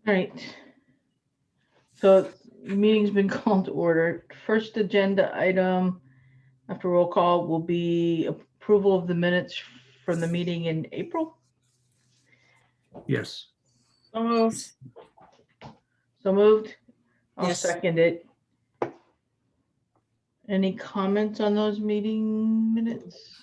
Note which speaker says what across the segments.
Speaker 1: All right. So the meeting's been called to order. First agenda item after roll call will be approval of the minutes from the meeting in April.
Speaker 2: Yes.
Speaker 3: So moved.
Speaker 1: So moved. I'll
Speaker 3: Yes.
Speaker 1: second it. Any comments on those meeting minutes?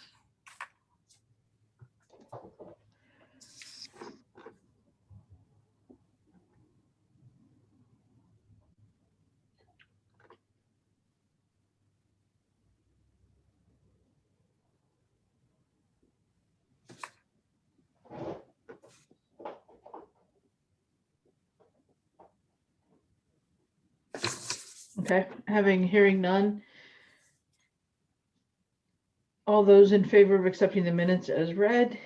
Speaker 1: Okay, hearing none. All those in favor of accepting the minutes as read?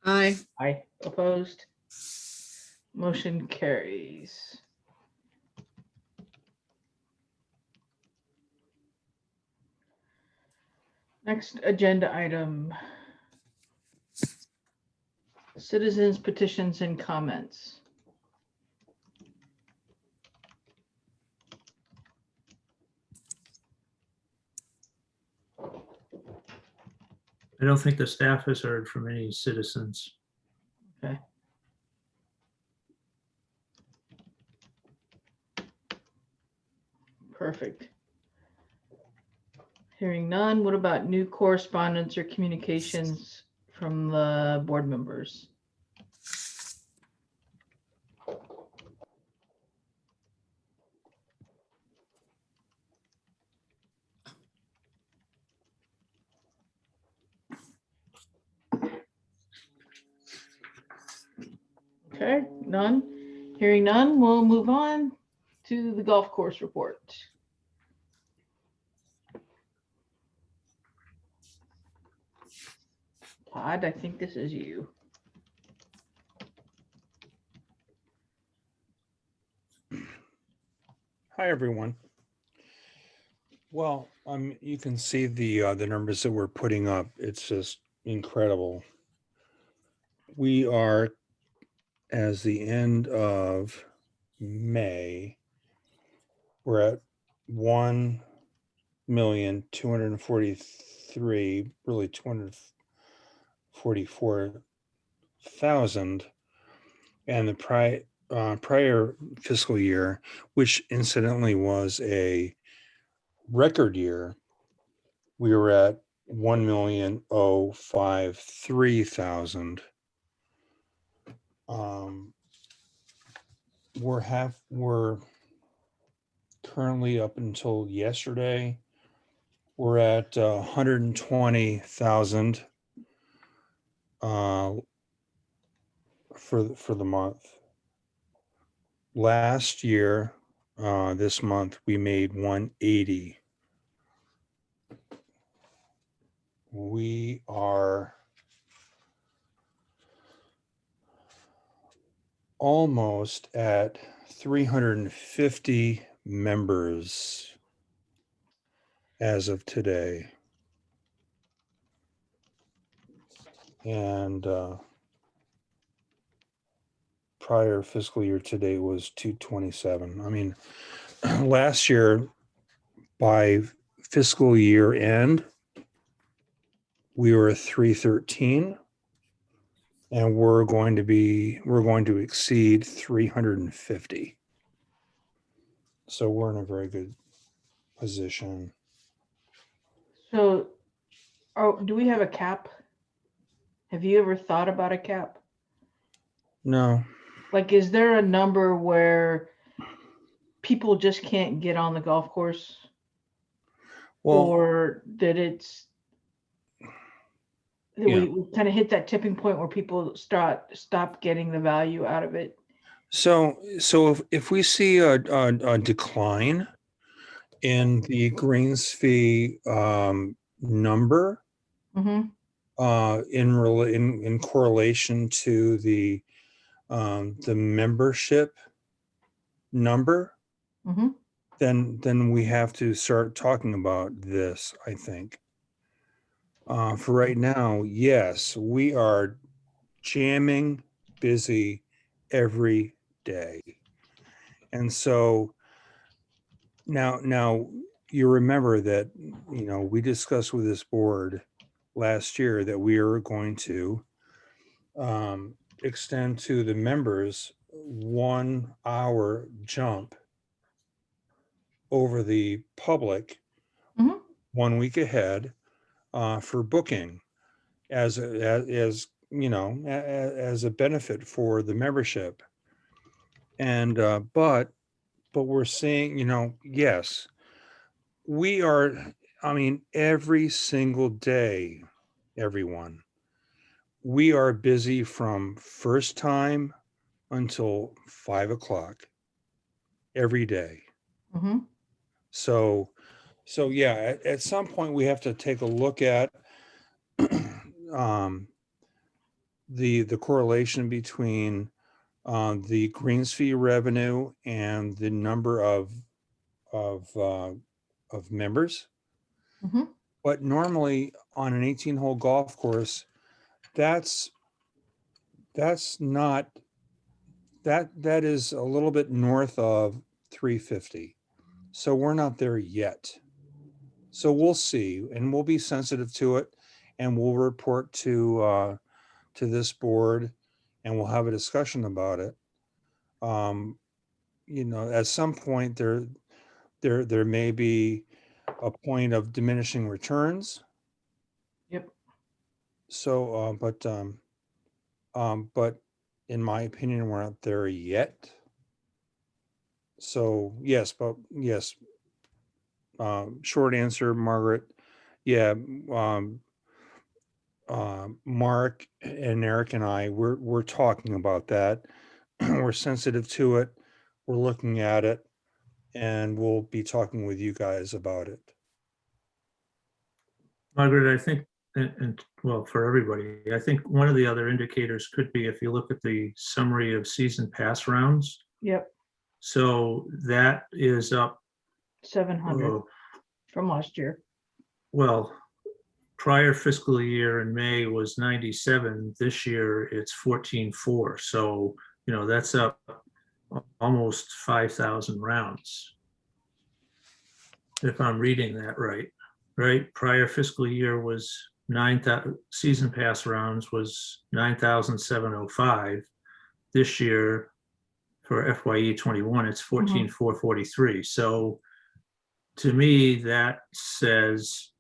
Speaker 3: Aye.
Speaker 1: Aye. Opposed? Motion carries. Next agenda item. Citizens petitions and comments.
Speaker 2: I don't think the staff has heard from any citizens.
Speaker 1: Okay. Perfect. Hearing none, what about new correspondence or communications from the board members? Okay, none. Hearing none, we'll move on to the golf course report. Todd, I think this is you.
Speaker 4: Hi, everyone. Well, you can see the numbers that we're putting up. It's just incredible. We are, as the end of May, we're at 1,243,000, really 244,000, and the prior fiscal year, which incidentally was a record year, we were at 1,053,000. We're currently, up until yesterday, we're at 120,000 for the month. Last year, this month, we made 180. We are almost at 350 members as of today. And prior fiscal year today was 227. I mean, last year, by fiscal year end, we were 313, and we're going to exceed 350. So we're in a very good position.
Speaker 1: So, do we have a cap? Have you ever thought about a cap?
Speaker 4: No.
Speaker 1: Like, is there a number where people just can't get on the golf course?
Speaker 4: Well,
Speaker 1: or that
Speaker 4: Yeah.
Speaker 1: we kind of hit that tipping point where people stop getting the value out of it?
Speaker 4: so if we see a decline in the greens fee number,
Speaker 1: Mm-hmm.
Speaker 4: in correlation to the membership number,
Speaker 1: Mm-hmm.
Speaker 4: then we have to start talking about this, I think. For right now, yes, we are jamming busy every day. And so now you remember that, we discussed with this board last year that we are going to extend to the members 1 hour jump over the public
Speaker 1: Mhm.
Speaker 4: 1 week ahead for booking as as a benefit for the membership. And but we're seeing, yes, we are, every single day, everyone, we are busy from first time until 5 o'clock every day.
Speaker 1: Mhm.
Speaker 4: So yeah, at some point we have to take a look at the correlation between the greens fee revenue and the number of members.
Speaker 1: Mhm.
Speaker 4: But normally on an 18-hole golf course, that's not that is a little bit north of 350. So we're not there yet. So we'll see, and we'll be sensitive to it, and we'll report to this board, and we'll have a discussion about it. At some point there may be a point of diminishing returns.
Speaker 1: Yep.
Speaker 4: So, but in my opinion, we're not there yet. So yes, short answer, Margaret. Yeah, Mark and Eric and I, we're talking about that. We're sensitive to it. We're looking at it, and we'll be talking with you guys about it.
Speaker 2: Margaret, I think, and well, for everybody, I think one of the other indicators could be if you look at the summary of season pass rounds.
Speaker 1: Yep.
Speaker 2: So that is up,
Speaker 1: 700 from last year.
Speaker 2: well, prior fiscal year in May was 97. This year it's 14.4. So, that's up almost 5,000 rounds. If I'm reading that right? Prior fiscal year was 9,000, season pass rounds was 9,705. This year for FYE 21, it's 14,443. So to me, that says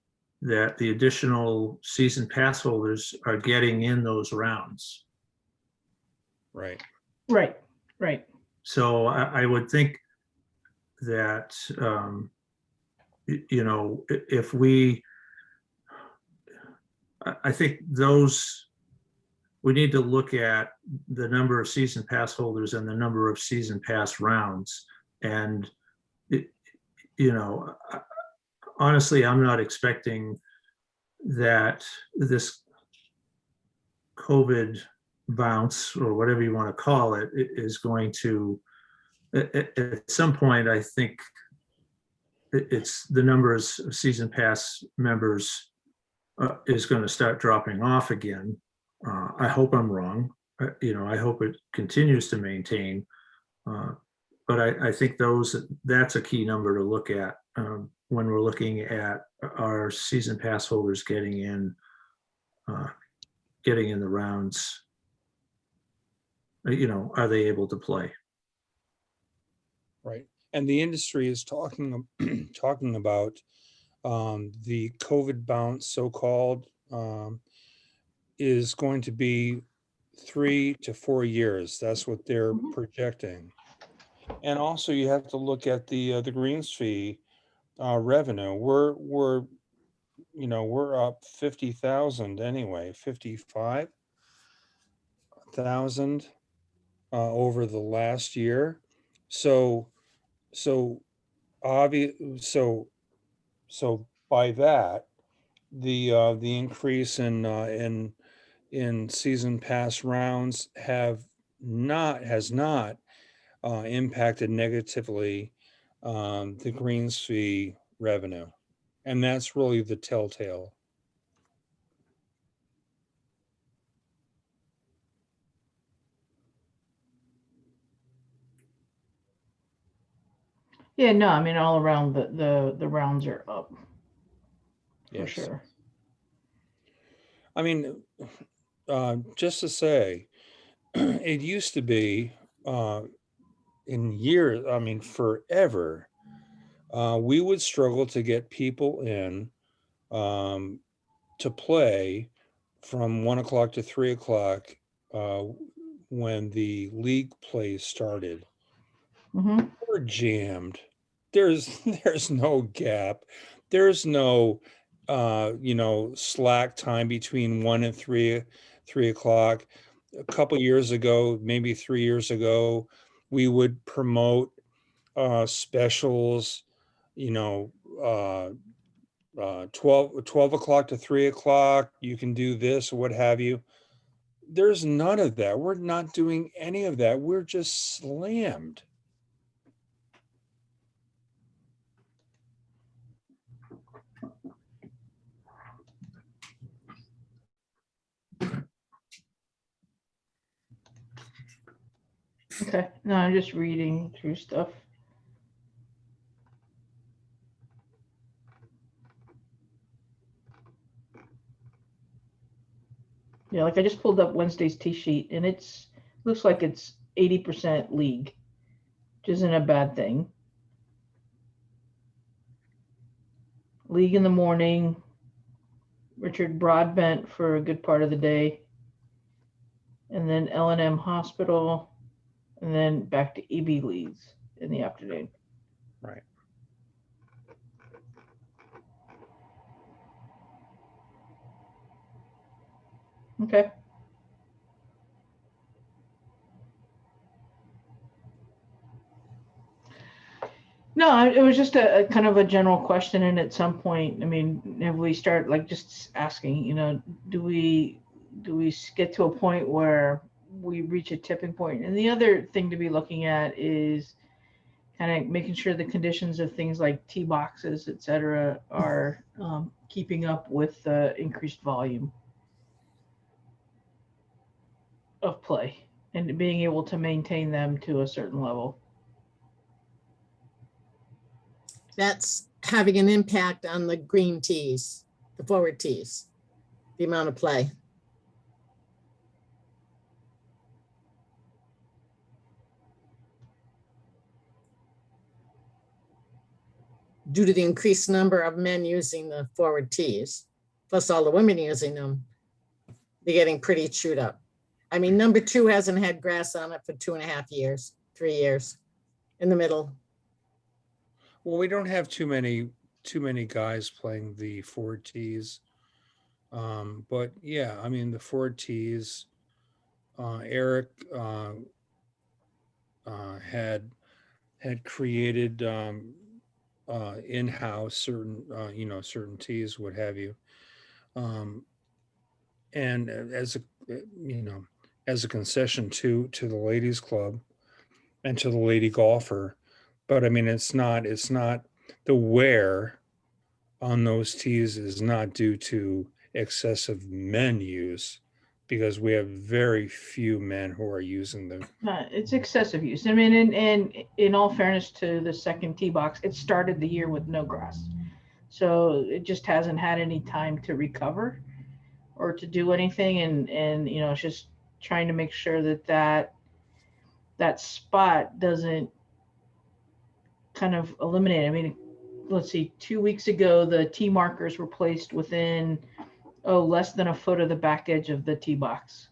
Speaker 2: that the additional season pass holders are getting in those rounds.
Speaker 4: Right.
Speaker 1: Right.
Speaker 2: So I would think that, if I think we need to look at the number of season pass holders and the number of season pass rounds. And, honestly, I'm not expecting that this COVID bounce, or whatever you want to call it, is going to, at some point, I think it's the numbers of season pass members is going to start dropping off again. I hope I'm wrong. I hope it continues to maintain. But I think that's a key number to look at when we're looking at our season pass holders getting in the rounds. Are they able to play?
Speaker 4: Right. And the industry is talking about the COVID bounce, so-called, is going to be 3 to 4 years. That's what they're projecting. And also, you have to look at the greens fee revenue. We're up 50,000 anyway, 55,000 over the last year. So obvious. So by that, the increase in season pass rounds has not impacted negatively the greens fee revenue, and that's really the telltale.
Speaker 1: Yeah, no, I mean, all around the rounds are up for
Speaker 4: Yes.
Speaker 1: sure.
Speaker 4: I mean, just to say, it used to be in years, I mean, forever, we would struggle to get people in um, to play from 1 o'clock to 3 o'clock uh, when the league plays started.
Speaker 1: Hmm.
Speaker 4: We're jammed. There's there's no gap. There's no slack time between 1 and 3 o'clock. A couple years ago, maybe 3 years ago, we would promote specials, you know, 12 o'clock to 3 o'clock, you can do this or what have you. There's none of that. We're not doing any of that. We're just slammed.
Speaker 1: Okay, no, I'm just reading through stuff. Yeah, like I just pulled up Wednesday's T sheet and looks like it's 80% league, which isn't a bad thing. League in the morning, Richard Broadbent for a good part of the day, and then L&M Hospital, and then back to EB leagues in the afternoon.
Speaker 4: Right.
Speaker 1: Okay. No, it was just a kind of a general question, and at some point, I mean, if we start like just asking, do we get to a point where we reach a tipping point? And the other thing to be looking at is kind of making sure the conditions of things like tee boxes, et cetera, are keeping up with the increased volume of play and being able to maintain them to a certain level.
Speaker 3: That's having an impact on the green tees, the forward tees, the amount of play. Due to the increased number of men using the forward tees, plus all the women using them, they're getting pretty chewed up. I mean, number 2 hasn't had grass on it for 2.5 years, 3 years in the middle.
Speaker 4: Well, we don't have too many guys playing the forward tees. But yeah, I mean the forward tees, Eric had created in-house certain certain teas, what have you. And as a as a concession to the ladies club and to the lady golfer, but I mean it's not the wear on those tees is not due to excessive men use, because we have very few men who are using them.
Speaker 1: It's excessive use. I mean, and in all fairness to the second tee box, it started the year with no grass. So it just hasn't had any time to recover or to do anything. And it's just trying to make sure that spot doesn't kind of eliminate. I mean, let's see, 2 weeks ago, the tee markers were placed within, less than a foot of the back edge of the tee box,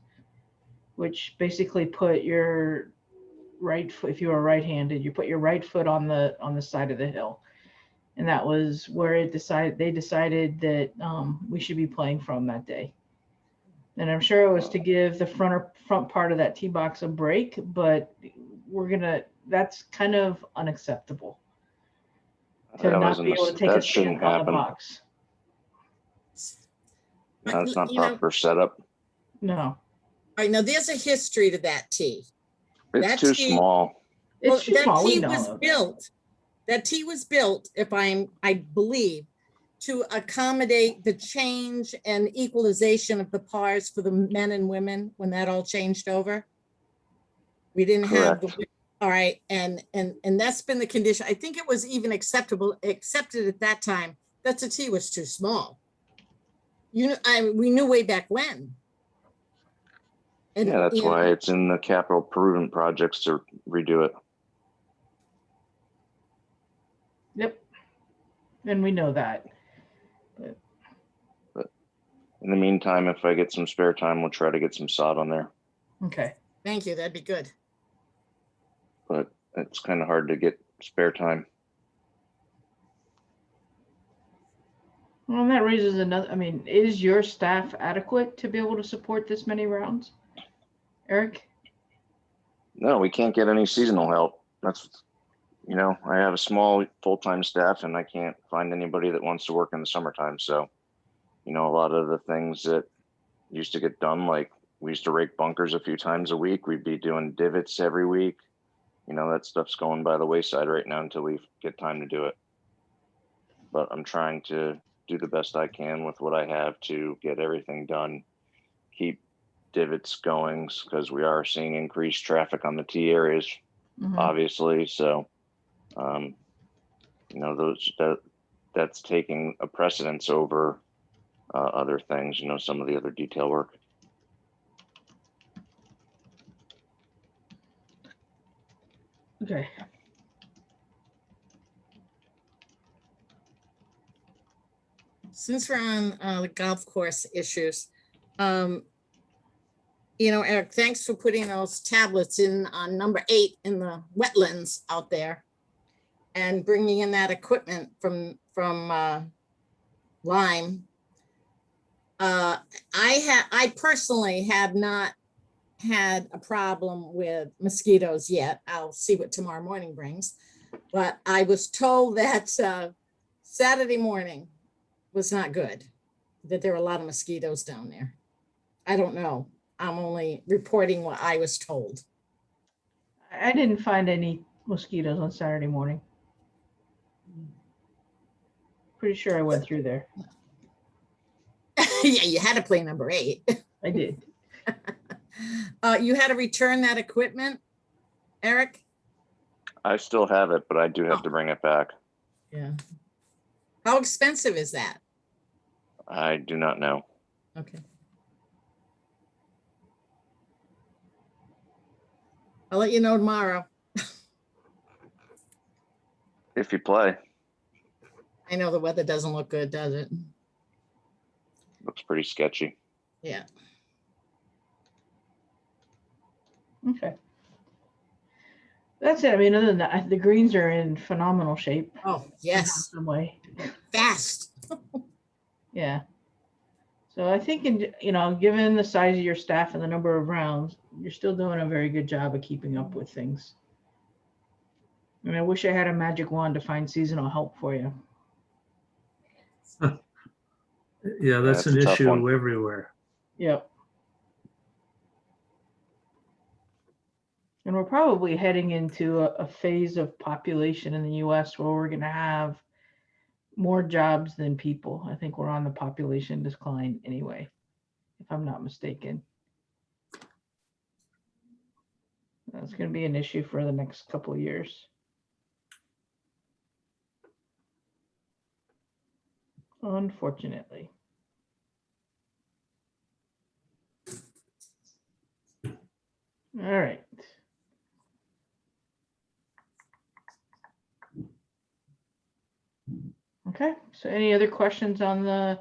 Speaker 1: which basically put your right foot, if you are right-handed, you put your right foot on the side of the hill. And that was where they decided that we should be playing from that day. And I'm sure it was to give the front part of that tee box a break, but that's kind of unacceptable to not be able to take a
Speaker 5: shouldn't
Speaker 1: step on the
Speaker 5: happen.
Speaker 1: box.
Speaker 5: That's not
Speaker 3: You know,
Speaker 5: proper setup.
Speaker 1: No,
Speaker 3: all right, now there's a history to that tee.
Speaker 5: It's
Speaker 3: That
Speaker 5: too
Speaker 3: tee-
Speaker 5: small.
Speaker 1: it's too
Speaker 3: that
Speaker 1: small. We
Speaker 3: tee
Speaker 1: know
Speaker 3: was
Speaker 1: that.
Speaker 3: built. That tee was built, I believe, to accommodate the change and equalization of the pars for the men and women when that all changed over. We didn't have
Speaker 5: Correct.
Speaker 3: All right, and that's been the condition. I think it was even accepted at that time, that the T was too small. You know, we knew way back when. And,
Speaker 5: Yeah, that's
Speaker 3: you know,
Speaker 5: why it's in the capital improvement projects to redo it.
Speaker 1: Yep. And we know that.
Speaker 5: In the meantime, if I get some spare time, we'll try to get some sod on there,
Speaker 1: Okay.
Speaker 3: Thank you, that'd be good.
Speaker 5: but it's kind of hard to get spare time.
Speaker 1: Well, and that raises another, I mean, is your staff adequate to be able to support this many rounds? Eric?
Speaker 5: No, we can't get any seasonal help. That's, you know, I have a small full-time staff and I can't find anybody that wants to work in the summertime. So, you know, a lot of the things that used to get done, like we used to rake bunkers a few times a week. We'd be doing divots every week. You know, that stuff's going by the wayside right now until we get time to do it. But I'm trying to do the best I can with what I have to get everything done, keep divots going, because we are seeing increased traffic on the T areas,
Speaker 1: Mhm.
Speaker 5: obviously. So, you know, that's taking a precedence over other things, you know, some of the other detail work.
Speaker 1: Okay.
Speaker 3: Since we're on the golf course issues, you know, Eric, thanks for putting those tablets in on number 8 in the wetlands out there and bringing in that equipment from Lyme. I personally have not had a problem with mosquitoes yet. I'll see what tomorrow morning brings. But I was told that Saturday morning was not good, that there were a lot of mosquitoes down there. I don't know. I'm only reporting what I was told.
Speaker 1: I didn't find any mosquitoes on Saturday morning. Pretty sure I went through there.
Speaker 3: Yeah, you had to play number 8.
Speaker 1: I did.
Speaker 3: You had to return that equipment, Eric?
Speaker 5: I still have it, but I do have to bring it back.
Speaker 3: Yeah. How expensive is that?
Speaker 5: I do not know.
Speaker 3: Okay. I'll let you know tomorrow.
Speaker 5: If you play,
Speaker 3: I know the weather doesn't look good, does it?
Speaker 5: looks pretty sketchy.
Speaker 3: Yeah.
Speaker 1: Okay. That's it. I mean, other than that, the greens are in phenomenal shape.
Speaker 3: Oh,
Speaker 1: in
Speaker 3: yes,
Speaker 1: Some way.
Speaker 3: fast.
Speaker 1: Yeah. So I think, you know, given the size of your staff and the number of rounds, you're still doing a very good job of keeping up with things. And I wish I had a magic wand to find seasonal help for you.
Speaker 2: Yeah, that's
Speaker 5: it's
Speaker 2: an
Speaker 5: a tough
Speaker 2: issue
Speaker 5: one.
Speaker 2: everywhere.
Speaker 1: Yep. And we're probably heading into a phase of population in the US where we're going to have more jobs than people. I think we're on the population decline anyway, if I'm not mistaken. That's going to be an issue for the next couple of years. Unfortunately. All right. Okay, so any other questions on the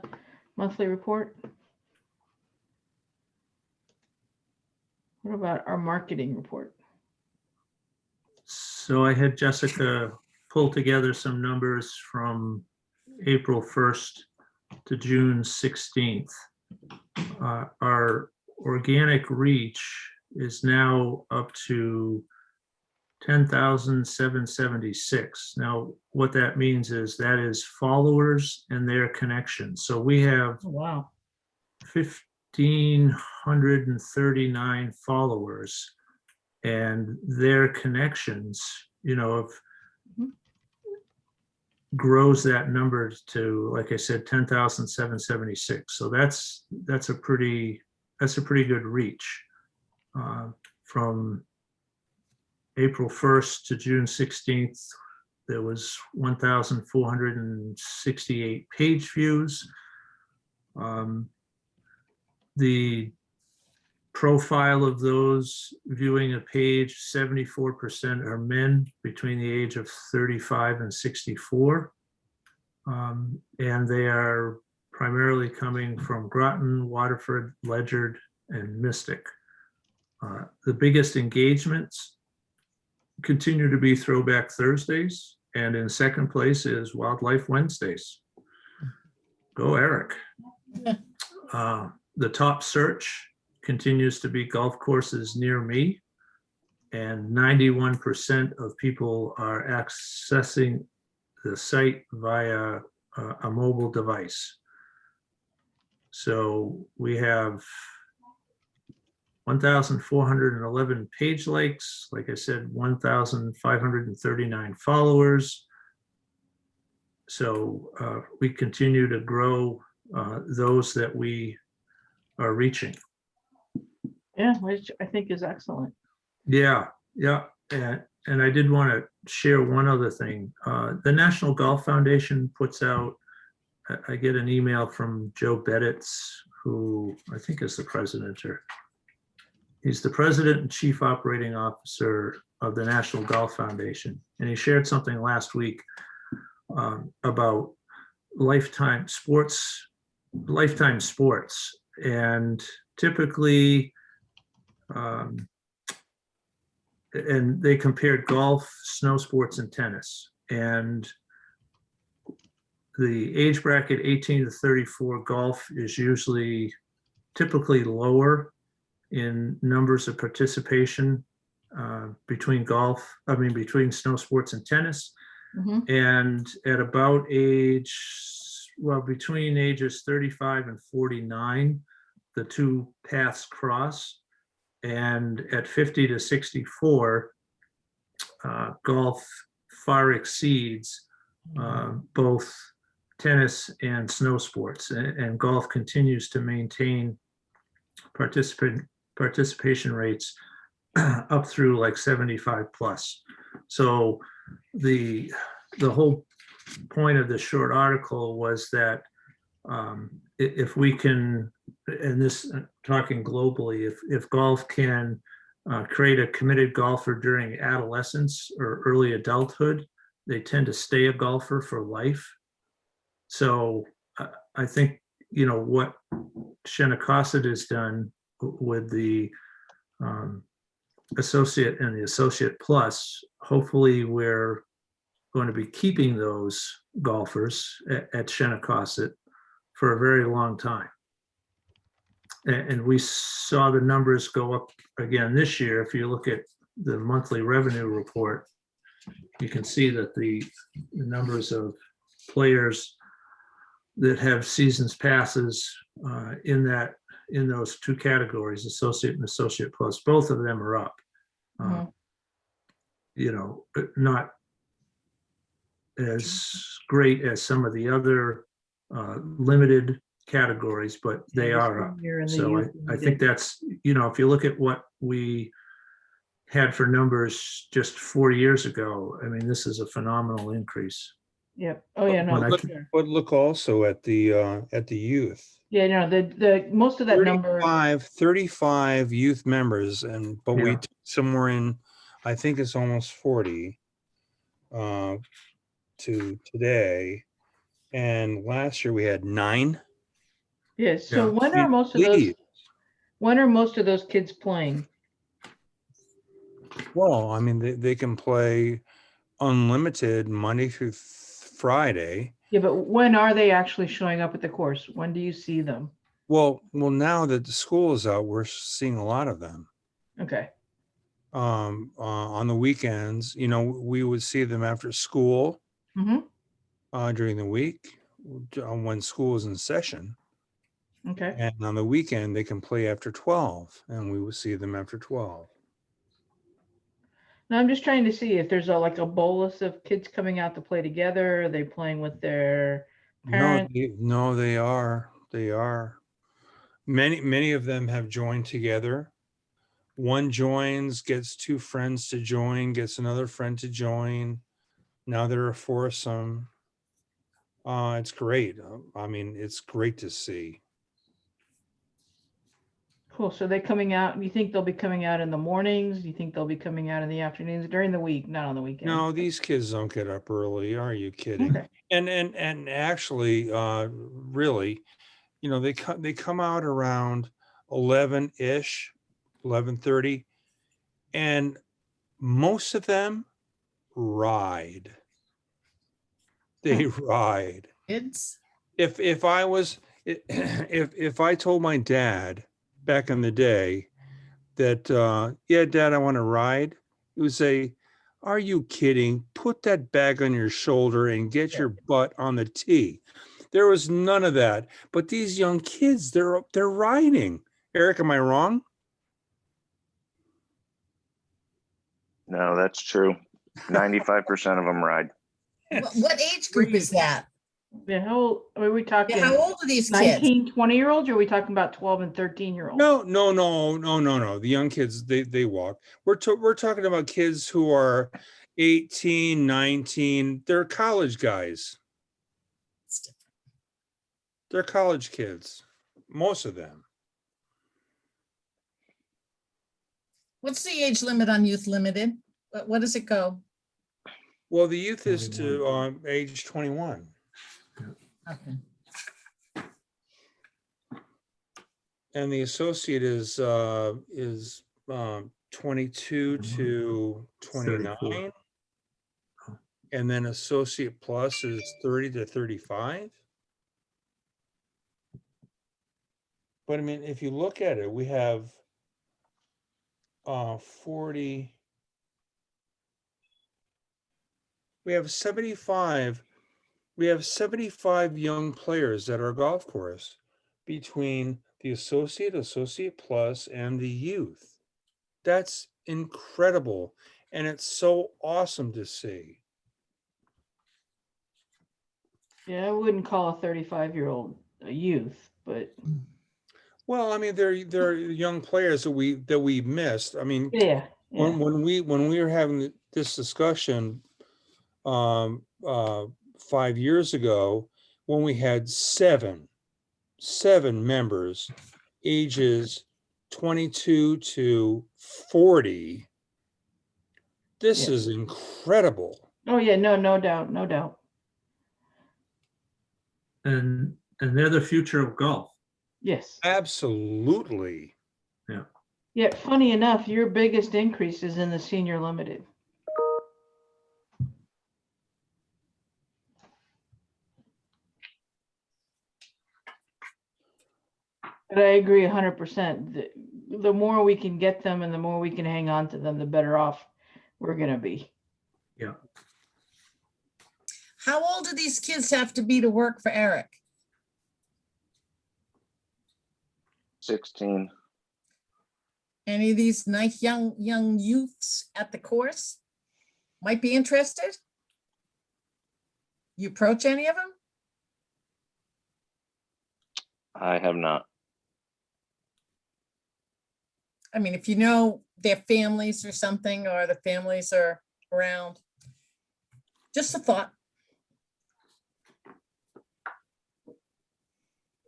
Speaker 1: monthly report? What about our marketing report?
Speaker 2: So I had Jessica pull together some numbers from April 1st to June 16th. Our organic reach is now up to 10,776. Now, what that means is that is followers and their connections. So we have
Speaker 1: Oh, wow.
Speaker 2: 1,539 followers, and their connections, you know, if grows that number to, like I said, 10,776. So that's a pretty good reach from April 1st to June 16th, there was 1,468 page views. The profile of those viewing a page, 74% are men between the age of 35 and 64. And they are primarily coming from Groton, Waterford, Ledyard, and Mystic. The biggest engagements continue to be Throwback Thursdays, and in second place is Wildlife Wednesdays. Go, Eric. The top search continues to be golf courses near me, and 91% of people are accessing the site via a mobile device. So we have 1,411 page likes, like I said, 1,539 followers. So we continue to grow those that we are reaching.
Speaker 1: Yeah, which I think is excellent.
Speaker 2: Yeah, yeah. And I did want to share one other thing. The National Golf Foundation puts out, I get an email from Joe Bedditz, who I think is the president, or he's the president and chief operating officer of the National Golf Foundation. And he shared something last week about lifetime sports. And typically, and they compared golf, snow sports, and tennis. And the age bracket 18 to 34, golf is usually typically lower in numbers of participation between snow sports and tennis.
Speaker 1: Mhm.
Speaker 2: And at about between ages 35 and 49, the two paths cross. And at 50 to 64, golf far exceeds both tennis and snow sports, and golf continues to maintain participation rates up through like 75 plus. So the whole point of the short article was that if we can, and this talking globally, if golf can create a committed golfer during adolescence or early adulthood, they tend to stay a golfer for life. So I think, what Shinnecock has done with the associate and the associate plus, hopefully we're going to be keeping those golfers at Shinnecock for a very long time. And we saw the numbers go up again this year. If you look at the monthly revenue report, you can see that the numbers of players that have seasons passes in those two categories, associate and associate plus, both of them are up.
Speaker 1: Mhm.
Speaker 2: Not as great as some of the other limited categories, but they are up.
Speaker 1: Year in the
Speaker 2: So
Speaker 1: youth
Speaker 2: I think that's, if you look at what we had for numbers just 4 years ago, I mean, this is a phenomenal increase.
Speaker 1: Yep. Oh, yeah, no.
Speaker 2: When I-
Speaker 1: for sure.
Speaker 4: But look also at the youth.
Speaker 1: Yeah, no, the most of that number,
Speaker 4: 35 youth members, but we
Speaker 2: Yeah.
Speaker 4: took somewhere in, I think it's almost 40 to today. And last year we had 9.
Speaker 1: yeah, so
Speaker 2: Yeah.
Speaker 1: when are most of those,
Speaker 4: Please.
Speaker 1: when are most of those kids playing?
Speaker 4: Well, I mean, they can play unlimited Monday through Friday.
Speaker 1: Yeah, but when are they actually showing up at the course? When do you see them?
Speaker 4: Well, now that the school is out, we're seeing a lot of them.
Speaker 1: Okay.
Speaker 4: On the weekends, we would see them after school
Speaker 1: Hmm.
Speaker 4: during the week when school is in session.
Speaker 1: Okay.
Speaker 4: And on the weekend, they can play after 12, and we would see them after 12.
Speaker 1: Now I'm just trying to see if there's like a bolus of kids coming out to play together. Are they playing with their parents?
Speaker 4: No, they are. They are. Many of them have joined together. one joins, gets two friends to join, gets another friend to join. Now they're a foursome. It's great. I mean, it's great to see.
Speaker 1: Cool. So they're coming out, you think they'll be coming out in the mornings? You think they'll be coming out in the afternoons during the week, not on the weekend?
Speaker 4: No, these kids don't get up early. Are you kidding?
Speaker 1: Okay.
Speaker 4: And actually, really, you know, they come out around 11-ish, 11:30, and most of them ride. They ride.
Speaker 3: Kids?
Speaker 4: If I was if I told my dad back in the day that yeah, Dad, I want to ride, he would say, are you kidding? Put that bag on your shoulder and get your butt on the tee. There was none of that. But these young kids, they're riding. Eric, am I wrong?
Speaker 5: No, that's true. 95% of them ride.
Speaker 3: What age group is that?
Speaker 1: Yeah, how old, are we talking
Speaker 3: Yeah, how old are these kids?
Speaker 1: 19, 20-year-olds, or are we talking about 12 and 13-year-olds?
Speaker 4: No. The young kids, they walk. We're talking about kids who are 18, 19. They're college guys. They're college kids, most of them.
Speaker 3: What's the age limit on Youth Limited? What does it go?
Speaker 4: Well, the youth is to age 21.
Speaker 3: Okay.
Speaker 4: And the associate is 22 to 29.
Speaker 2: 34.
Speaker 4: And then associate plus is 30 to 35. But I mean, if you look at it, we have 40, we have 75 young players at our golf course between the associate plus, and the youth. That's incredible. And it's so awesome to see.
Speaker 1: Yeah, I wouldn't call a 35-year-old a youth, but
Speaker 4: Well, I mean, they're young players that we missed. I mean,
Speaker 1: yeah.
Speaker 4: when we were having this discussion 5 years ago, when we had seven members ages 22 to 40, this
Speaker 1: Yeah.
Speaker 4: is incredible.
Speaker 1: Oh, yeah, no doubt, no doubt.
Speaker 2: And they're the future of golf.
Speaker 1: Yes.
Speaker 4: Absolutely.
Speaker 1: Yet, funny enough, your biggest increase is in the senior limited. But I agree 100%. The more we can get them and the more we can hang on to them, the better off we're gonna be.
Speaker 2: Yeah.
Speaker 3: How old do these kids have to be to work for Eric?
Speaker 5: 16.
Speaker 3: Any of these nice young youths at the course might be interested? You approach any of them?
Speaker 5: I have not.
Speaker 3: I mean, if you know their families or something, or the families are around. Just a thought.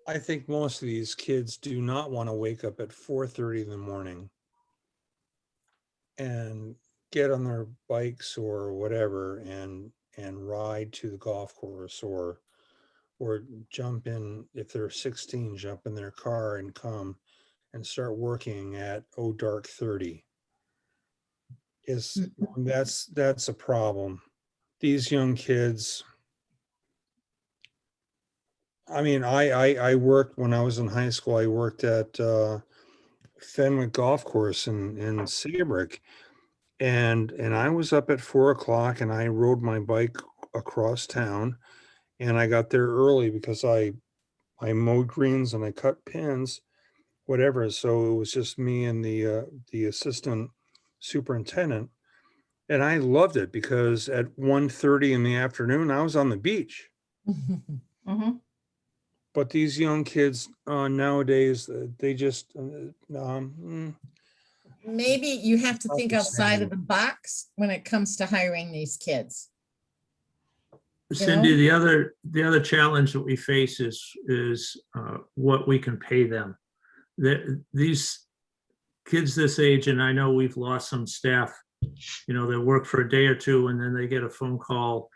Speaker 4: I think most of these kids do not want to wake up at 4:30 in the morning and get on their bikes or whatever and ride to the golf course, or jump in, if they're 16, jump in their car and come and start working at dark 30. That's a problem. These young kids, I mean, I worked when I was in high school. I worked at Fenwick Golf Course in Saybrook, and I was up at 4 o'clock, and I rode my bike across town, and I got there early because I mowed greens and I cut pins, whatever. So it was just me and the assistant superintendent, and I loved it because at 1:30 in the afternoon I was on the beach.
Speaker 1: Mm-hmm.
Speaker 4: But these young kids nowadays, they just
Speaker 3: maybe you have to
Speaker 2: About
Speaker 3: think
Speaker 2: the
Speaker 3: outside
Speaker 2: same.
Speaker 3: of the box when it comes to hiring these kids.
Speaker 2: Cindy, the other challenge that we face is what we can pay them. These kids this age, and I know we've lost some staff, you know, they work for a day or two and then they get a phone call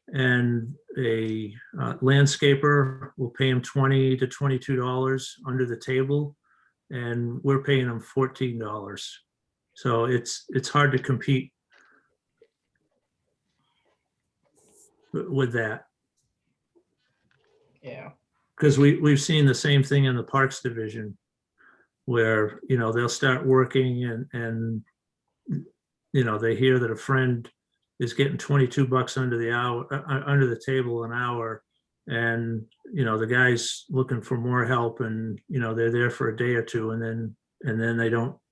Speaker 2: and a landscaper will pay them $20 to $22 under the table, and we're paying them $14. So it's hard to compete with that.
Speaker 1: Yeah.
Speaker 2: Because we've seen the same thing in the Parks Division, where, you know, they'll start working and you know, they hear that a friend is getting $22 under the hour, under the table an hour. And, you know, the guy's looking for more help and, you know, they're there for a day or two and then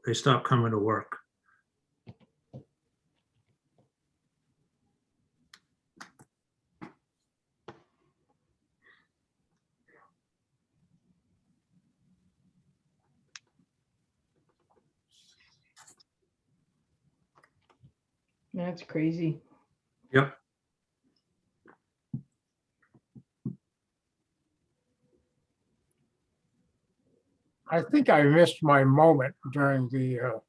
Speaker 2: they stop coming to work.
Speaker 1: That's crazy.
Speaker 2: Yep.
Speaker 6: I think I missed my moment during the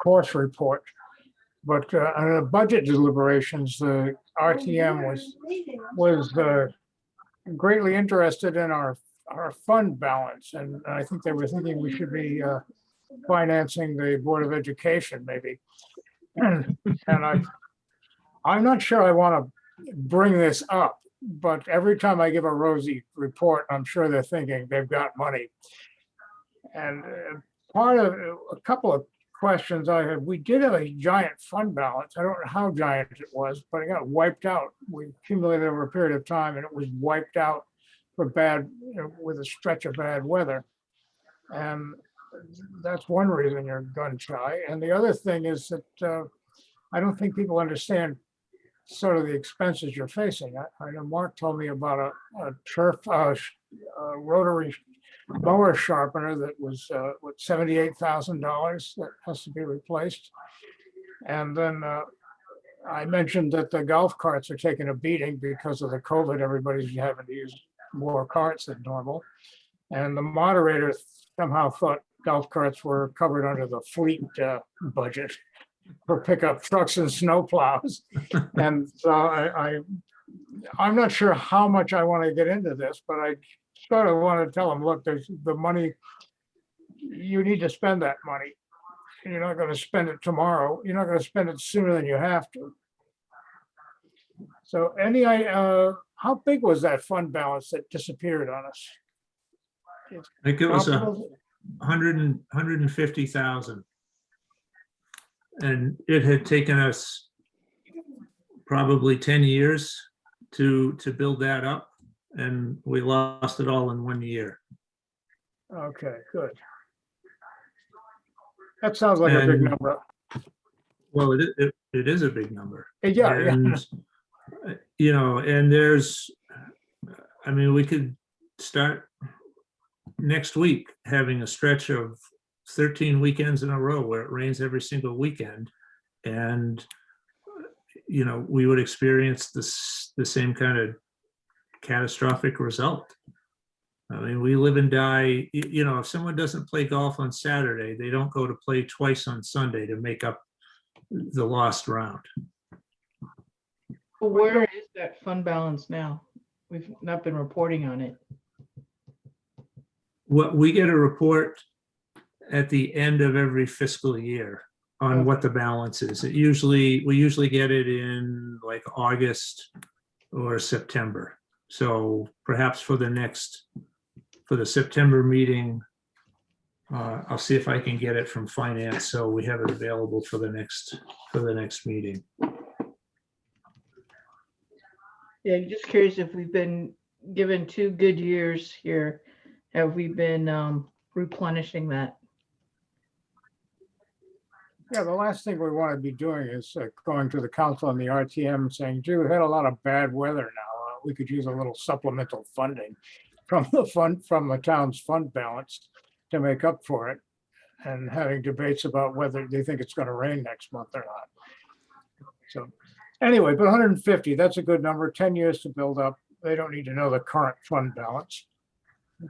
Speaker 6: course report. But on the budget deliberations, the RTM was greatly interested in our fund balance. And I think they were thinking we should be financing the Board of Education maybe. And I'm not sure I want to bring this up, but every time I give a rosy report, I'm sure they're thinking they've got money. And part of a couple of questions I had, we did have a giant fund balance. I don't know how giant it was, but it got wiped out. We accumulated over a period of time and it was wiped out for with a stretch of bad weather. And that's one reason you're gun shy. And the other thing is that I don't think people understand sort of the expenses you're facing. I know Mark told me about a turf rotary mower sharpener that was what, $78,000 that has to be replaced. And then I mentioned that the golf carts are taking a beating because of the COVID. Everybody's having to use more carts than normal. And the moderator somehow thought golf carts were covered under the fleet budget for pickup trucks and snow plows. And so I'm not sure how much I want to get into this, but I sort of want to tell them, look, there's the money, you need to spend that money. You're not going to spend it tomorrow. You're not going to spend it sooner than you have to. So how big was that fund balance that disappeared on us?
Speaker 2: I think it was
Speaker 6: Comparable?
Speaker 2: 150,000. And it had taken us probably 10 years to build that up, and we lost it all in 1 year.
Speaker 6: Okay, good. That sounds like a big
Speaker 2: And-
Speaker 6: number.
Speaker 2: Well, it is a big number.
Speaker 6: Yeah, yeah.
Speaker 2: And, you know, and I mean, we could start next week having a stretch of 13 weekends in a row where it rains every single weekend. And, you know, we would experience the same kind of catastrophic result. I mean, we live and die, you know, if someone doesn't play golf on Saturday, they don't go to play twice on Sunday to make up the lost round.
Speaker 1: But where is that fund balance now? We've not been reporting on it.
Speaker 2: What we get a report at the end of every fiscal year on what the balance is. We usually get it in like August or September. So perhaps for the September meeting, I'll see if I can get it from finance, so we have it available for the next meeting.
Speaker 1: Yeah, just curious if we've been given 2 good years here. Have we been replenishing that?
Speaker 6: Yeah, the last thing we want to be doing is going to the council and the RTM and saying, gee, we've had a lot of bad weather now. We could use a little supplemental funding from the town's fund balance. to make up for it and having debates about whether they think it's going to rain next month or not. So anyway, but 150, that's a good number, 10 years to build up. They don't need to know the current fund balance.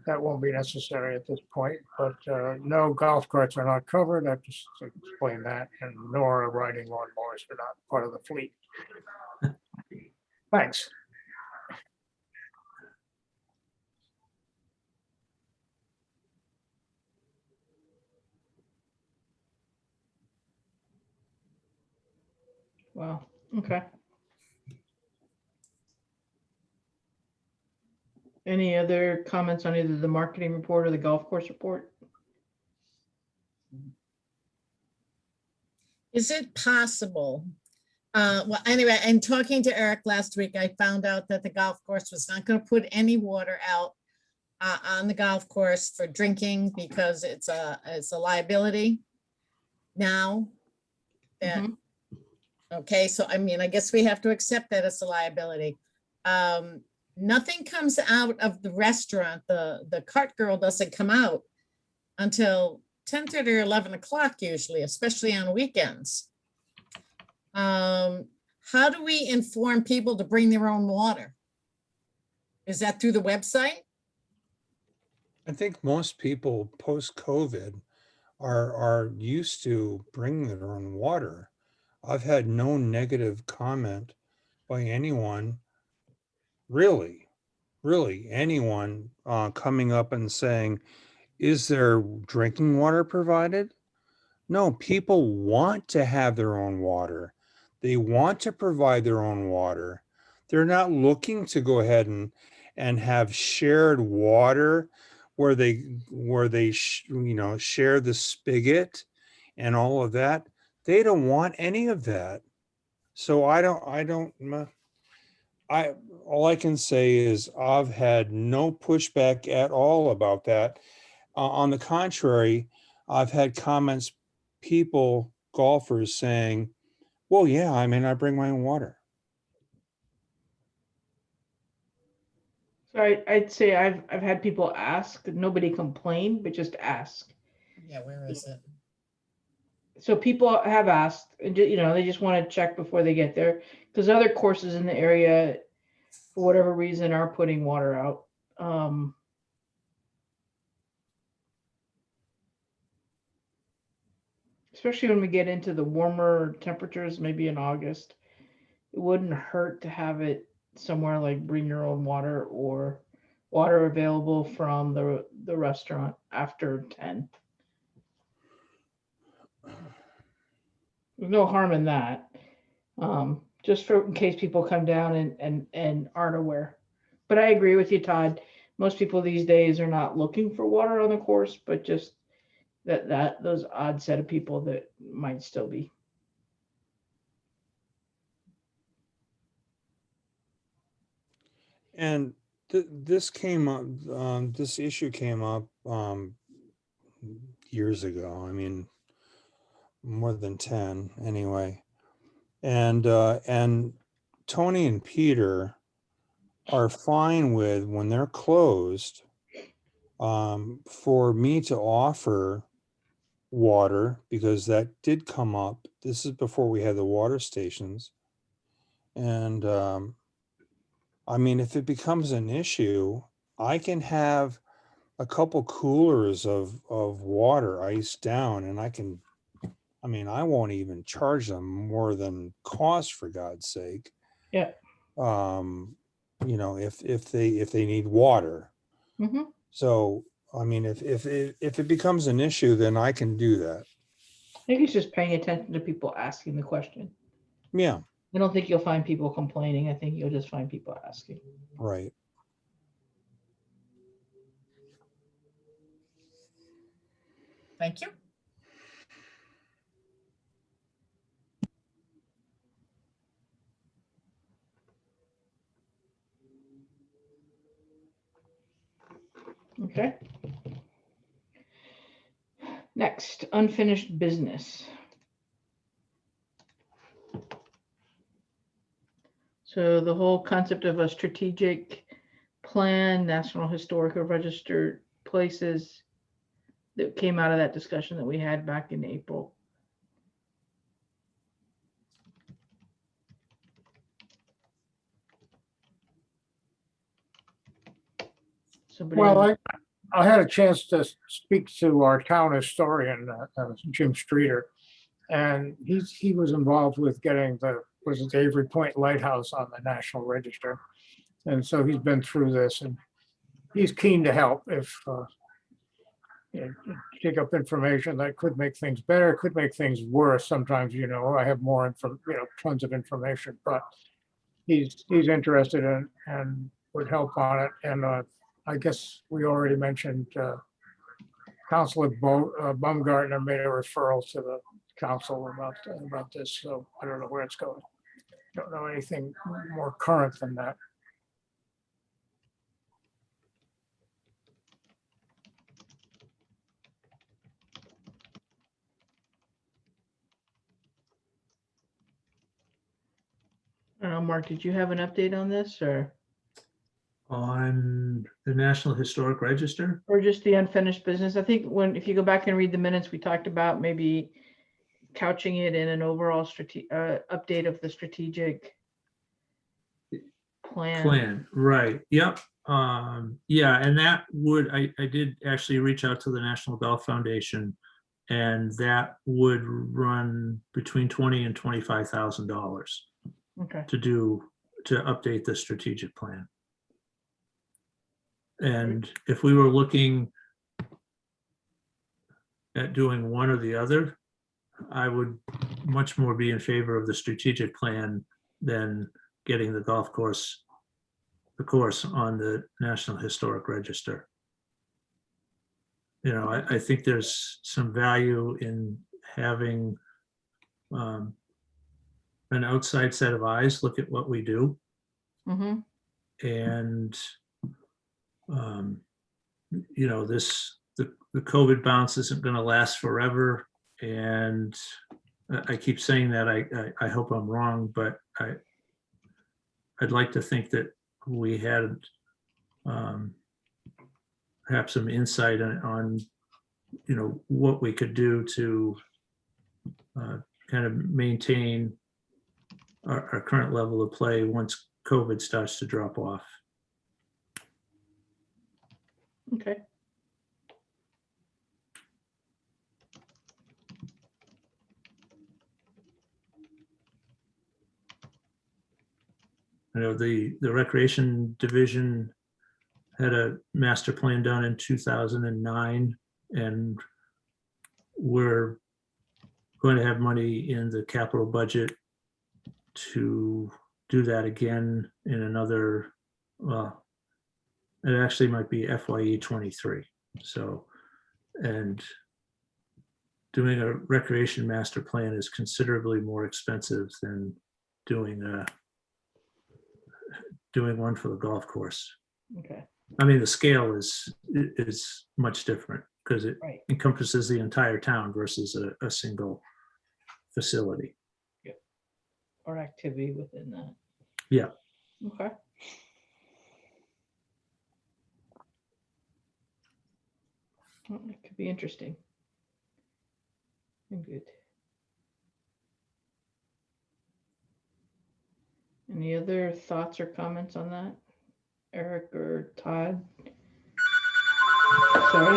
Speaker 6: That won't be necessary at this point, but no, golf carts are not covered. I've just explained that, and nor are riding lawnmowers are not part of the fleet. Thanks.
Speaker 1: Wow, okay. Any other comments on either the marketing report or the golf course report?
Speaker 3: Is it possible? Well, anyway, and talking to Eric last week, I found out that the golf course was not going to put any water out on the golf course for drinking because it's a liability now. That,
Speaker 1: Mhm.
Speaker 3: okay, so I mean, I guess we have to accept that it's a liability. Nothing comes out of the restaurant. The cart girl doesn't come out until 10:30 or 11 o'clock usually, especially on weekends. How do we inform people to bring their own water? Is that through the website?
Speaker 4: I think most people post-COVID are used to bringing their own water. I've had no negative comment by anyone, really anyone coming up and saying, is there drinking water provided? No, people want to have their own water. They want to provide their own water. They're not looking to go ahead and have shared water where they share the spigot and all of that. They don't want any of that. So all I can say is I've had no pushback at all about that. On the contrary, I've had comments, golfers saying, well, yeah, I mean, I bring my own water.
Speaker 1: So I'd say I've had people ask, nobody complained, but just ask.
Speaker 3: Yeah, where is it?
Speaker 1: So people have asked, and they just want to check before they get there, because other courses in the area, for whatever reason, are putting water out. Especially when we get into the warmer temperatures, maybe in August, it wouldn't hurt to have it somewhere like bring your own water or water available from the restaurant after 10. There's no harm in that. Just for in case people come down and aren't aware. But I agree with you, Todd. Most people these days are not looking for water on the course, but just that those odd set of people that might still be.
Speaker 4: And this came up, this issue came up years ago. I mean, more than 10 anyway. And Tony and Peter are fine with when they're closed for me to offer water, because that did come up. This is before we had the water stations. And I mean, if it becomes an issue, I can have a couple coolers of water iced down, and I won't even charge them more than cost, for God's sake.
Speaker 1: Yeah.
Speaker 4: If they need water.
Speaker 1: Mm-hmm.
Speaker 4: So, I mean, if it becomes an issue, then I can do that.
Speaker 1: I think it's just paying attention to people asking the question.
Speaker 4: Yeah.
Speaker 1: I don't think you'll find people complaining. I think you'll just find people asking.
Speaker 4: Right.
Speaker 3: Thank you.
Speaker 1: Okay. Next, unfinished business. So the whole concept of a strategic plan, National Historical Registered Places, that came out of that discussion that we had back in April. Somebody
Speaker 6: Well,
Speaker 1: have-
Speaker 6: I had a chance to speak to our town historian, Jim Streeter. And he was involved with getting was it the Avery Point Lighthouse on the National Register. And so he's been through this and he's keen to help if you know, dig up information that could make things better, could make things worse. Sometimes, I have more info, tons of information, but he's interested in and would help on it. And I guess we already mentioned Councilor Baumgartner made a referral to the council about this, so I don't know where it's going. Don't know anything more current than that.
Speaker 1: I don't know, Mark, did you have an update on this
Speaker 2: On the National Historic Register,
Speaker 1: or just the unfinished business? I think if you go back and read the minutes, we talked about maybe couching it in an overall update of the strategic plan.
Speaker 2: right, yep. Yeah, and that I did actually reach out to the National Golf Foundation, and that would run between $20,000 and $25,000
Speaker 1: Okay,
Speaker 2: to update the strategic plan. And if we were looking at doing one or the other, I would much more be in favor of the strategic plan than getting the course on the National Historic Register. I think there's some value in having an outside set of eyes look at what we do.
Speaker 1: mm-hmm.
Speaker 2: And the COVID bounce isn't going to last forever, and I keep saying that. I hope I'm wrong, but I'd like to think that we had perhaps some insight on what we could do to kind of maintain our current level of play once COVID starts to drop off.
Speaker 1: Okay.
Speaker 2: The Recreation Division had a master plan done in 2009, and we're going to have money in the capital budget to do that again in another, well, it actually might be FYE 23. So, and doing a recreation master plan is considerably more expensive than doing one for the golf course.
Speaker 1: Okay.
Speaker 2: I mean, the scale is much different because it
Speaker 1: Right.
Speaker 2: encompasses the entire town versus a single facility.
Speaker 1: Or activity within that.
Speaker 2: Yeah.
Speaker 1: Okay. Well, it could be interesting. Good. Any other thoughts or comments on that? Eric or Todd? Sorry.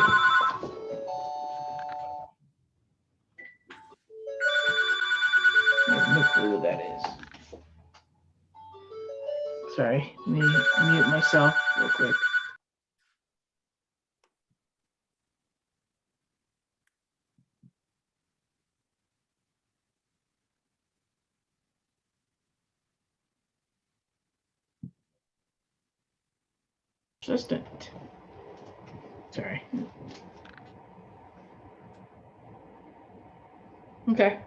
Speaker 1: I have no clue who that is. Sorry, let me mute myself real quick. Assistant. Sorry. Okay.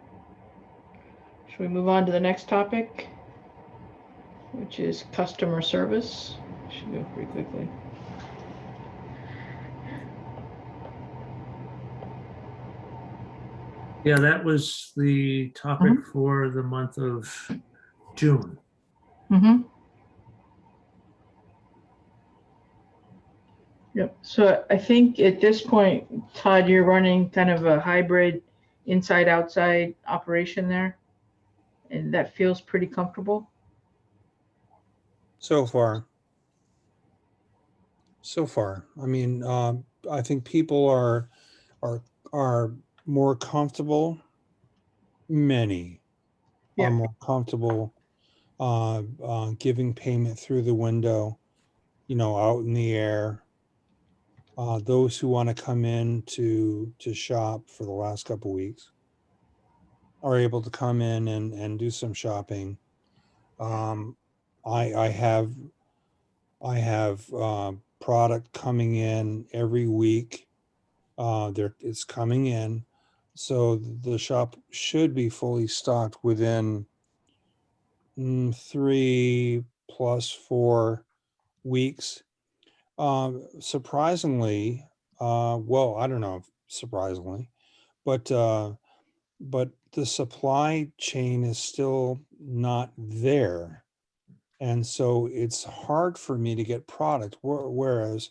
Speaker 1: Should we move on to the next topic, which is customer service? Should go pretty quickly.
Speaker 2: Yeah, that was the topic for the month of June.
Speaker 1: Mm-hmm. Yep. So I think at this point, Todd, you're running kind of a hybrid inside outside operation there. And that feels pretty comfortable.
Speaker 4: So far. So far. I mean, I think people are are more comfortable. Many are
Speaker 1: Yeah.
Speaker 4: more comfortable giving payment through the window, out in the air. Those who want to come in to shop for the last couple weeks are able to come in and do some shopping. Um, I have product coming in every week. It's coming in, so the shop should be fully stocked within 3 plus 4 weeks. Surprisingly, well, I don't know, if surprisingly, but the supply chain is still not there. And so it's hard for me to get product. Whereas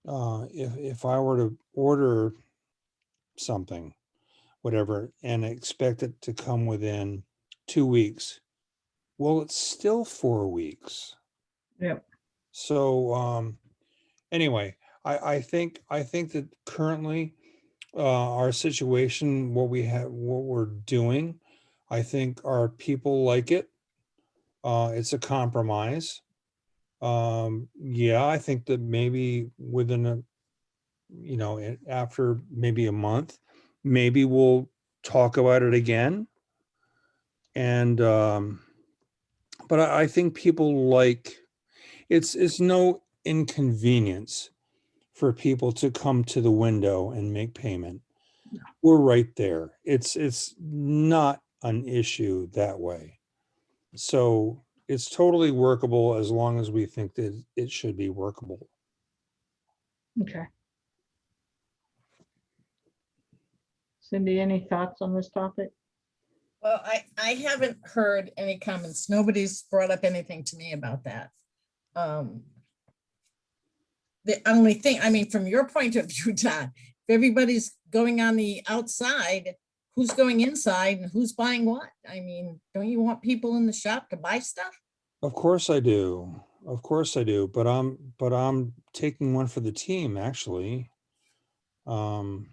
Speaker 4: if I were to order something, whatever, and expect it to come within 2 weeks, well, it's still 4 weeks.
Speaker 1: Yep.
Speaker 4: So anyway, I think that currently our situation, what we're doing, I think our people like it. It's a compromise. Yeah, I think that maybe within after maybe a month, maybe we'll talk about it again. And but I think people like it's no inconvenience for people to come to the window and make payment. We're right there. It's not an issue that way. So it's totally workable as long as we think that it should be workable.
Speaker 1: Okay. Cindy, any thoughts on this topic?
Speaker 3: Well, I haven't heard any comments. Nobody's brought up anything to me about that. The only thing, I mean, from your point of view, Todd, if everybody's going on the outside, who's going inside and who's buying what? I mean, don't you want people in the shop to buy stuff?
Speaker 4: Of course I do. Of course I do. But I'm taking one for the team actually. Um,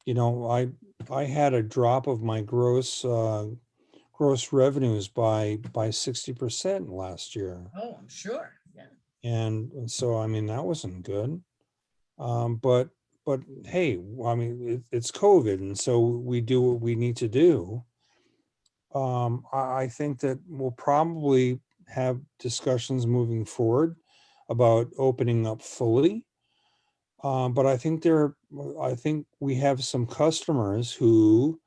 Speaker 4: I had a drop of my gross revenues by 60% last year.
Speaker 3: Oh, I'm sure. Yeah.
Speaker 4: And so I mean that wasn't good. But hey, I mean it's COVID, and so we do what we need to do. I think that we'll probably have discussions moving forward about opening up fully. But I think we have some customers who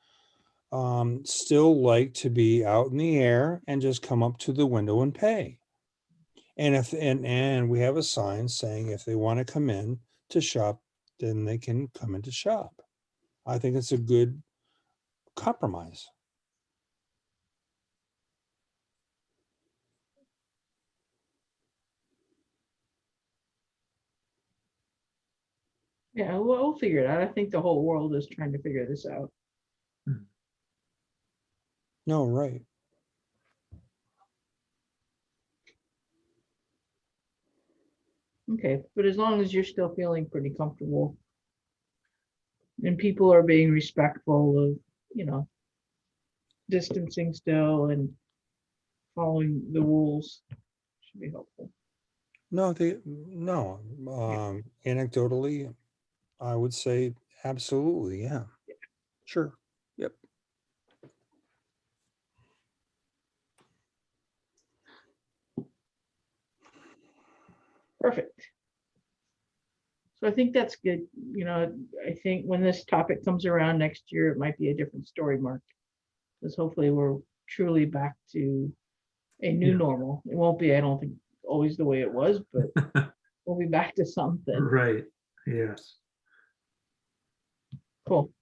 Speaker 4: still like to be out in the air and just come up to the window and pay. And we have a sign saying if they want to come in to shop, then they can come in to shop. I think it's a good compromise.
Speaker 1: Yeah, we'll figure it out. I think the whole world is trying to figure this out.
Speaker 4: No, right.
Speaker 1: Okay, but as long as you're still feeling pretty comfortable and people are being respectful of, distancing still and following the rules, should be helpful.
Speaker 4: No. Anecdotally, I would say absolutely, yeah. Sure. Yep.
Speaker 1: Perfect. So I think that's good. I think when this topic comes around next year, it might be a different story, Mark. Because hopefully we're truly back to a new
Speaker 2: Yeah.
Speaker 1: normal. It won't be, I don't think, always the way it was, but we'll be back to something.
Speaker 2: Right, yes.
Speaker 1: Cool.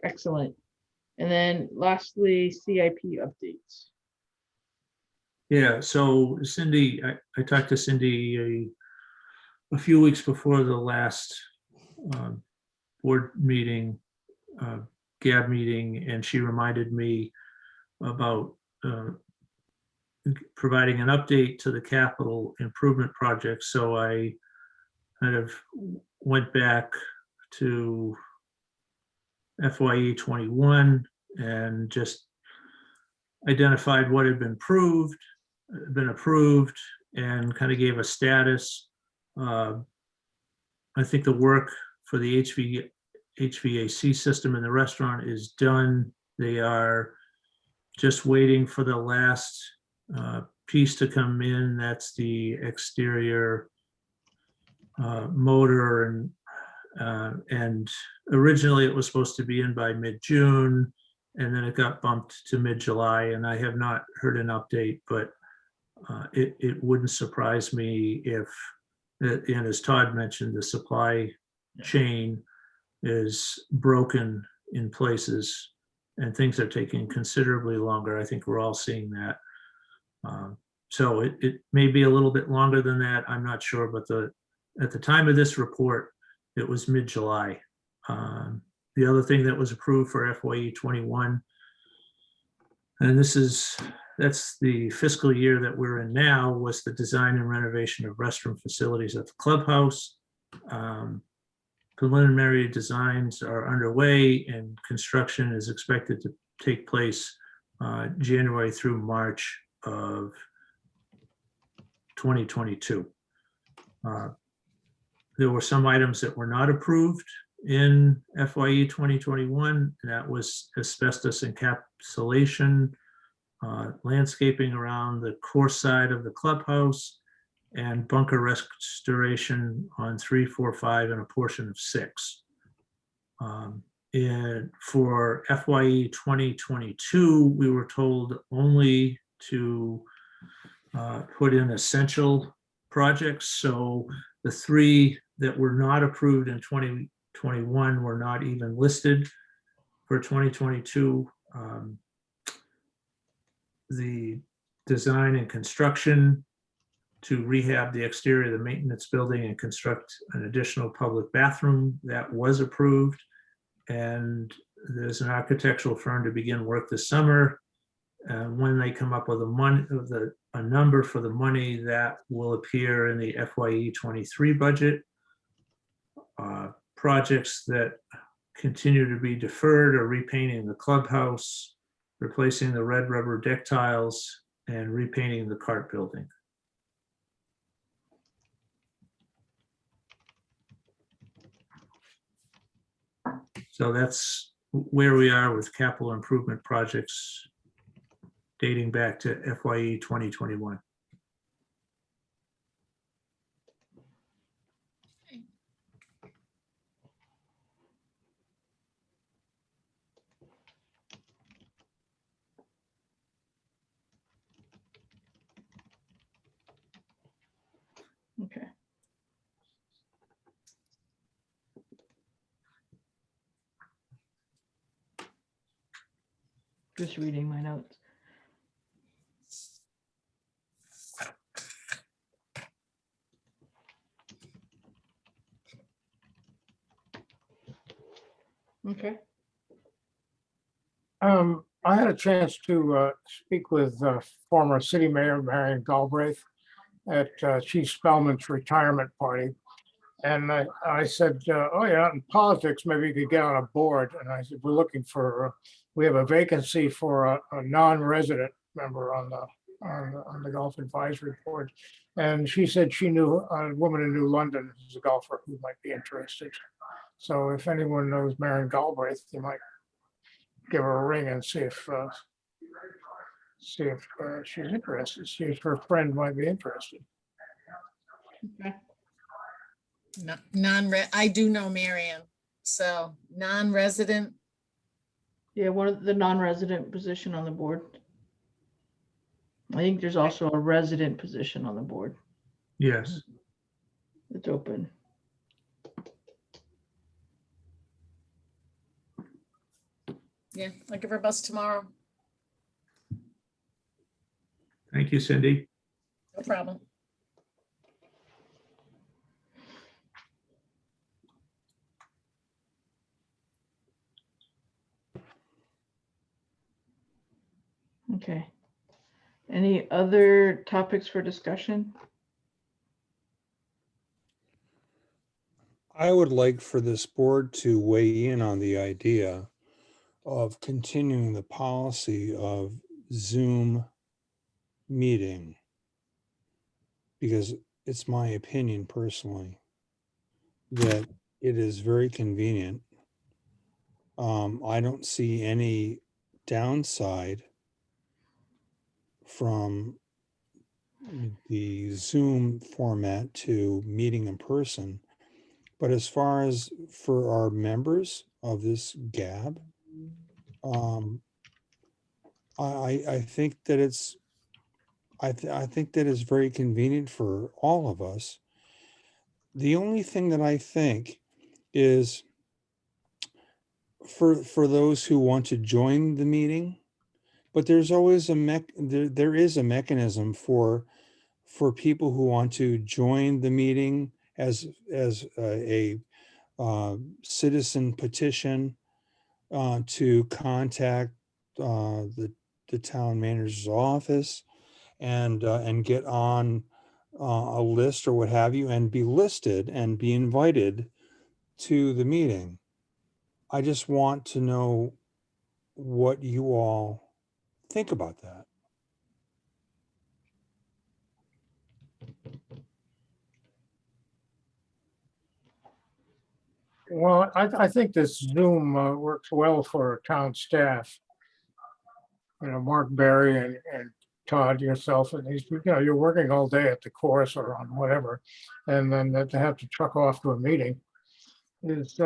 Speaker 1: Excellent. And then lastly, CIP updates.
Speaker 2: Yeah, so Cindy, I talked to Cindy a few weeks before the last board meeting, GAB meeting, and she reminded me about providing an update to the capital improvement project. So I kind of went back to FYE 21 and just identified what had been approved, and kind of gave a status. I think the work for the HVAC system in the restaurant is done. They are just waiting for the last piece to come in. That's the exterior motor, and originally it was supposed to be in by mid-June, and then it got bumped to mid-July, and I have not heard an update, but it wouldn't surprise me if, and as Todd mentioned, the supply chain is broken in places and things are taking considerably longer. I think we're all seeing that. So it may be a little bit longer than that. I'm not sure, but at the time of this report, it was mid-July. The other thing that was approved for FYE 21, and that's the fiscal year that we're in now, was the design and renovation of restroom facilities at the clubhouse. Preliminary designs are underway and construction is expected to take place January through March of 2022. There were some items that were not approved in FYE 2021, and that was asbestos encapsulation, landscaping around the course side of the clubhouse, and bunker restoration on 3, 4, 5, and a portion of 6. And for FYE 2022, we were told only to put in essential projects. So the 3 that were not approved in 2021 were not even listed for 2022. The design and construction to rehab the exterior of the maintenance building and construct an additional public bathroom, that was approved. And there's an architectural firm to begin work this summer. When they come up with a number for the money, that will appear in the FYE 23 budget. Projects that continue to be deferred are repainting the clubhouse, replacing the red rubber deck tiles, and repainting the cart building. So that's where we are with capital improvement projects dating back to FYE 2021.
Speaker 1: Okay. Just reading my notes. Okay.
Speaker 6: I had a chance to speak with former city mayor Marion Galbraith at Chief Spellman's retirement party. And I said, oh yeah, in politics, maybe you could get on a board. And I said, we're looking for, we have a vacancy for a non-resident member on the Golf Advisory Board. And she said she knew a woman in New London who's a golfer who might be interested. So if anyone knows Marion Galbraith, you might give her a ring and see if she's interested. See if her friend might be interested.
Speaker 1: Okay.
Speaker 3: I do know Marion, so non-resident.
Speaker 1: Yeah, one of the non-resident position on the board. I think there's also a resident position on the board
Speaker 2: Yes.
Speaker 1: that's open.
Speaker 3: Yeah, I'll give her a buzz tomorrow.
Speaker 2: Thank you, Cindy.
Speaker 3: No problem.
Speaker 1: Okay. Any other topics for discussion?
Speaker 4: I would like for this board to weigh in on the idea of continuing the policy of Zoom meeting. Because it's my opinion personally that it is very convenient. I don't see any downside from the Zoom format to meeting in person. But as far as for our members of this GAB, I think that I think that is very convenient for all of us. The only thing that I think is for those who want to join the meeting, but there's always there is a mechanism for people who want to join the meeting as a citizen petition to contact the town manager's office and get on a list or what have you, and be listed and be invited to the meeting. I just want to know what you all think about that.
Speaker 6: Well, I think this Zoom works well for town staff. You know, Mark Berry and Todd, yourself, and these, you know, you're working all day at the course or on whatever. And then to have to truck off to a meeting is,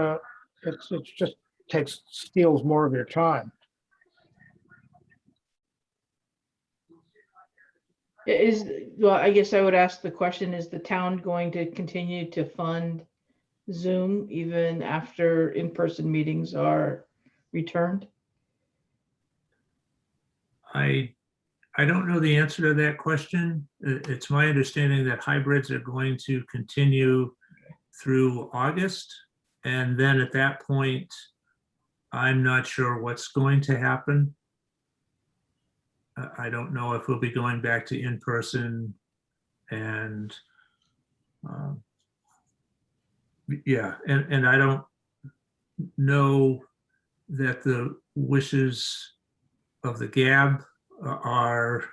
Speaker 6: it's just steals more of your time.
Speaker 1: Well, I guess I would ask the question, is the town going to continue to fund Zoom even after in-person meetings are returned?
Speaker 2: I don't know the answer to that question. It's my understanding that hybrids are going to continue through August. And then at that point, I'm not sure what's going to happen. I don't know if we'll be going back to in-person and yeah, and I don't know that the wishes of the GAB are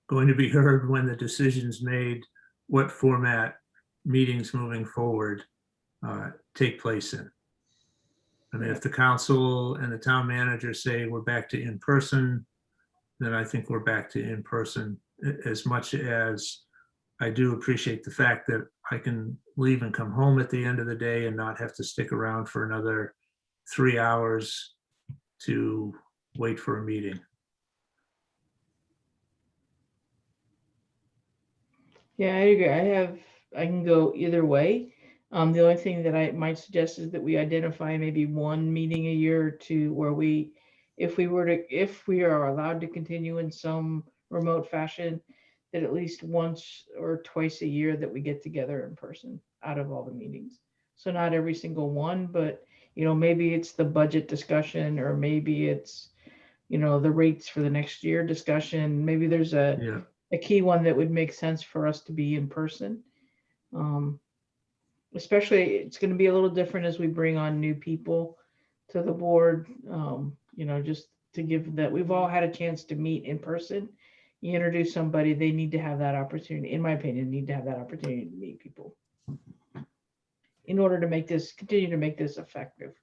Speaker 2: going to be heard when the decision's made what format meetings moving forward take place in. I mean, if the council and the town manager say we're back to in-person, then I think we're back to in-person, as much as I do appreciate the fact that I can leave and come home at the end of the day and not have to stick around for another 3 hours to wait for a meeting.
Speaker 1: Yeah, I agree. I can go either way. The only thing that I might suggest is that we identify maybe one meeting a year or two where if we are allowed to continue in some remote fashion, that at least once or twice a year that we get together in person out of all the meetings. So not every single one, but maybe it's the budget discussion, or maybe it's, the rates for the next year discussion. Maybe there's
Speaker 2: Yeah.
Speaker 1: a key one that would make sense for us to be in person. Especially, it's going to be a little different as we bring on new people to the board. Just to give that, we've all had a chance to meet in person. You introduce somebody, they need to have that opportunity, in my opinion, need to have that opportunity to meet people in order to continue to make this effective,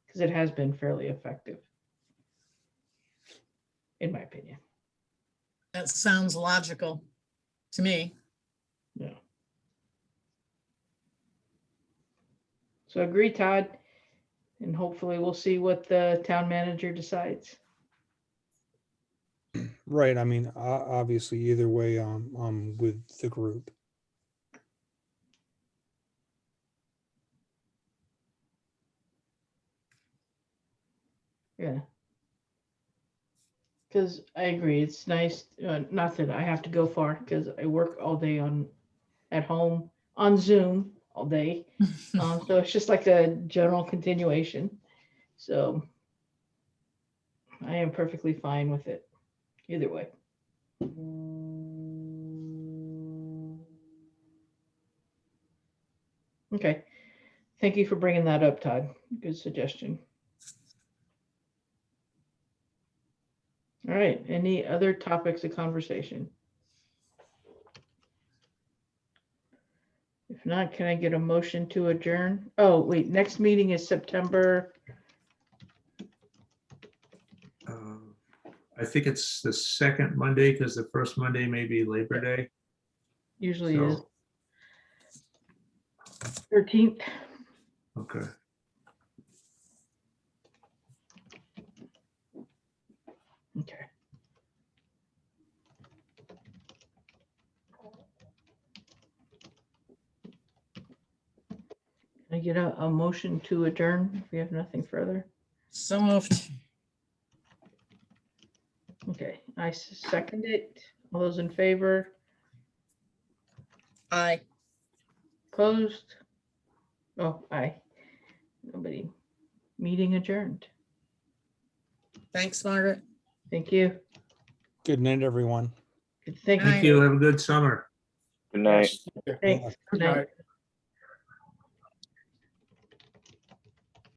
Speaker 1: because it has been fairly effective, in my opinion.
Speaker 3: That sounds logical to me.
Speaker 1: Yeah. So agree, Todd, and hopefully we'll see what the town manager decides.
Speaker 4: Right. I mean, obviously, either way, I'm with the group.
Speaker 1: Yeah. Because I agree, it's nice, not that I have to go far, because I work all day at home, on Zoom all day. So it's just like a general continuation. So I am perfectly fine with it, either way. Okay, thank you for bringing that up, Todd. Good suggestion. All right, any other topics of conversation? If not, can I get a motion to adjourn? Oh, wait, next meeting is September.
Speaker 2: I think it's the second Monday because the first Monday may be Labor Day.
Speaker 1: Usually is
Speaker 2: So,
Speaker 1: 13th.
Speaker 2: okay.
Speaker 1: Okay. Can I get a motion to adjourn if we have nothing further?
Speaker 3: So moved.
Speaker 1: Okay, I second it. All those in favor?
Speaker 3: Aye.
Speaker 1: Opposed? Oh, aye. Nobody. Meeting adjourned.
Speaker 3: Thanks, Margaret.
Speaker 1: Thank you.
Speaker 4: Good night, everyone.
Speaker 1: Thank
Speaker 2: Thank
Speaker 1: you.
Speaker 2: you. Have a good summer.
Speaker 5: Good night.
Speaker 6: Yes.
Speaker 1: Thanks.
Speaker 6: Good
Speaker 1: Night.
Speaker 6: night.